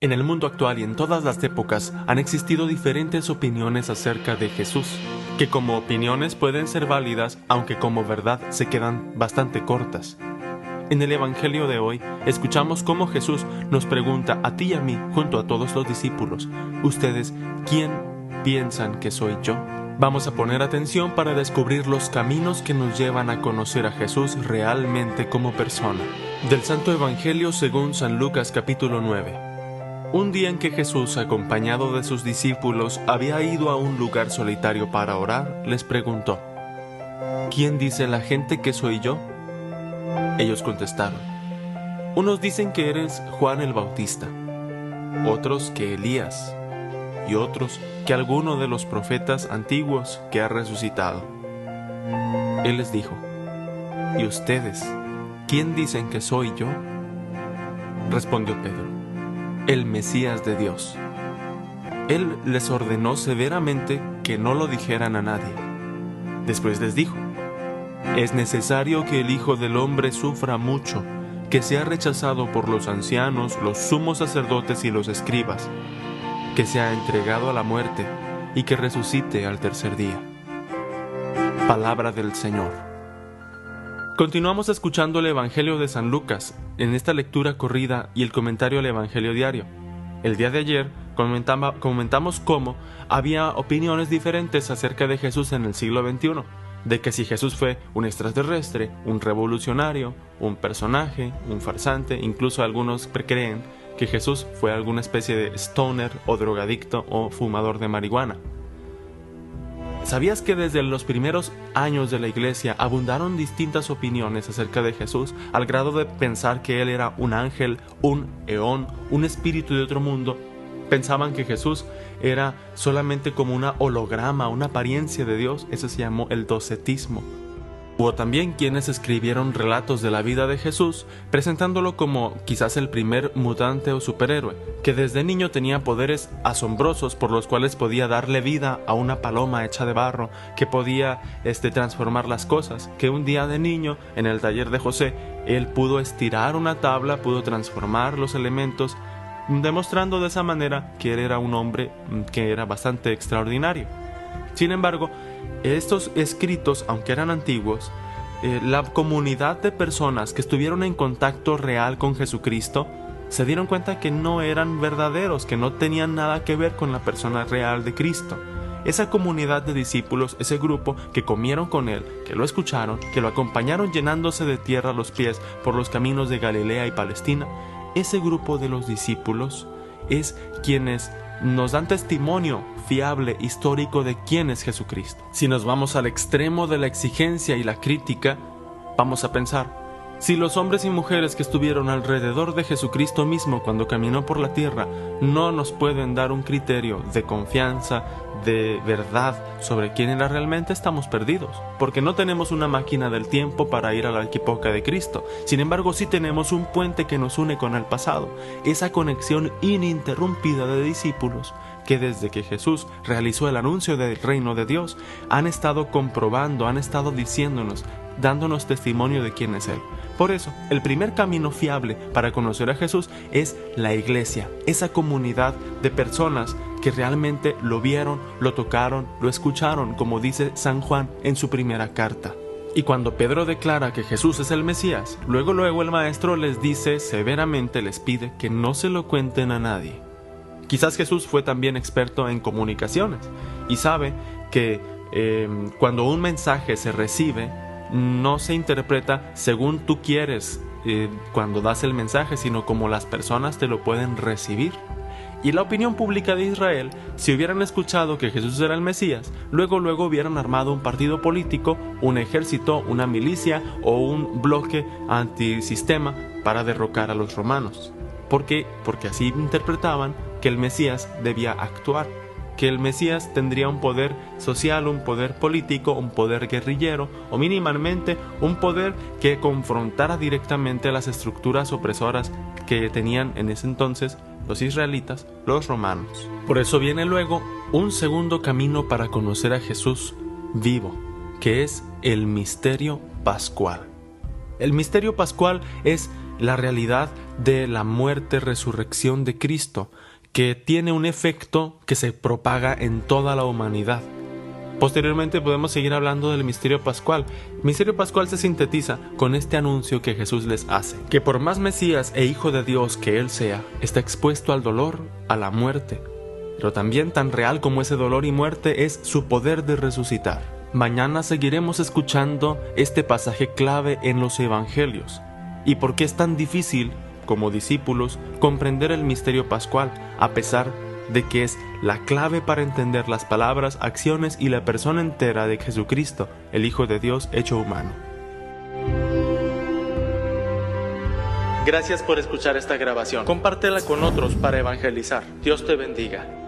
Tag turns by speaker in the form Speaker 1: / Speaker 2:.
Speaker 1: En el mundo actual y en todas las épocas han existido diferentes opiniones acerca de Jesús, que como opiniones pueden ser válidas, aunque como verdad se quedan bastante cortas. En el Evangelio de hoy, escuchamos cómo Jesús nos pregunta a ti y a mí, junto a todos los discípulos, ¿ustedes quién piensan que soy yo? Vamos a poner atención para descubrir los caminos que nos llevan a conocer a Jesús realmente como persona. Del Santo Evangelio según San Lucas capítulo 9. Un día en que Jesús, acompañado de sus discípulos, había ido a un lugar solitario para orar, les preguntó: ¿Quién dice la gente que soy yo? Ellos contestaron: unos dicen que eres Juan el Bautista, otros que Elías, y otros que alguno de los profetas antiguos que ha resucitado. Él les dijo: ¿y ustedes, quién dicen que soy yo? Respondió Pedro: el Mesías de Dios. Él les ordenó severamente que no lo dijeran a nadie. Después les dijo: es necesario que el Hijo del Hombre sufra mucho, que sea rechazado por los ancianos, los sumos sacerdotes y los escribas, que sea entregado a la muerte y que resucite al tercer día. Palabra del Señor. Continuamos escuchando el Evangelio de San Lucas, en esta lectura corrida y el comentario al Evangelio diario. El día de ayer comentamos cómo había opiniones diferentes acerca de Jesús en el siglo XXI, de que si Jesús fue un extraterrestre, un revolucionario, un personaje, un farsante, incluso algunos creen que Jesús fue alguna especie de stoner o drogadicto o fumador de marihuana. ¿Sabías que desde los primeros años de la iglesia abundaron distintas opiniones acerca de Jesús, al grado de pensar que él era un ángel, un eón, un espíritu de otro mundo? Pensaban que Jesús era solamente como una holograma, una apariencia de Dios. Eso se llamó el docetismo. Hubo también quienes escribieron relatos de la vida de Jesús, presentándolo como quizás el primer mutante o superhéroe, que desde niño tenía poderes asombrosos por los cuales podía darle vida a una paloma hecha de barro, que podía transformar las cosas, que un día de niño, en el taller de José, él pudo estirar una tabla, pudo transformar los elementos, demostrando de esa manera que él era un hombre que era bastante extraordinario. Sin embargo, estos escritos, aunque eran antiguos, la comunidad de personas que estuvieron en contacto real con Jesucristo se dieron cuenta que no eran verdaderos, que no tenían nada que ver con la persona real de Cristo. Esa comunidad de discípulos, ese grupo que comieron con él, que lo escucharon, que lo acompañaron llenándose de tierra a los pies por los caminos de Galilea y Palestina, ese grupo de los discípulos es quienes nos dan testimonio fiable, histórico de quién es Jesucristo. Si nos vamos al extremo de la exigencia y la crítica, vamos a pensar: si los hombres y mujeres que estuvieron alrededor de Jesucristo mismo cuando caminó por la tierra no nos pueden dar un criterio de confianza, de verdad sobre quién era realmente, estamos perdidos, porque no tenemos una máquina del tiempo para ir a la época de Cristo. Sin embargo, sí tenemos un puente que nos une con el pasado, esa conexión ininterrumpida de discípulos que desde que Jesús realizó el anuncio del reino de Dios han estado comprobando, han estado diciéndonos, dándonos testimonio de quién es Él. Por eso, el primer camino fiable para conocer a Jesús es la iglesia, esa comunidad de personas que realmente lo vieron, lo tocaron, lo escucharon, como dice San Juan en su primera carta. Y cuando Pedro declara que Jesús es el Mesías, luego el maestro les dice severamente, les pide que no se lo cuenten a nadie. Quizás Jesús fue también experto en comunicaciones y sabe que cuando un mensaje se recibe, no se interpreta según tú quieres cuando das el mensaje, sino como las personas te lo pueden recibir. Y la opinión pública de Israel, si hubieran escuchado que Jesús era el Mesías, luego hubieran armado un partido político, un ejército, una milicia o un bloque antisistema para derrocar a los romanos. ¿Por qué? Porque así interpretaban que el Mesías debía actuar, que el Mesías tendría un poder social, un poder político, un poder guerrillero o mínimamente un poder que confrontara directamente a las estructuras opresoras que tenían en ese entonces los israelitas, los romanos. Por eso viene luego un segundo camino para conocer a Jesús vivo, que es el misterio pascual. El misterio pascual es la realidad de la muerte, resurrección de Cristo, que tiene un efecto que se propaga en toda la humanidad. Posteriormente podemos seguir hablando del misterio pascual. El misterio pascual se sintetiza con este anuncio que Jesús les hace, que por más Mesías e Hijo de Dios que Él sea, está expuesto al dolor, a la muerte. Pero también tan real como ese dolor y muerte es su poder de resucitar. Mañana seguiremos escuchando este pasaje clave en los Evangelios y por qué es tan difícil, como discípulos, comprender el misterio pascual, a pesar de que es la clave para entender las palabras, acciones y la persona entera de Jesucristo, el Hijo de Dios hecho humano. Gracias por escuchar esta grabación. Compártela con otros para evangelizar. Dios te bendiga.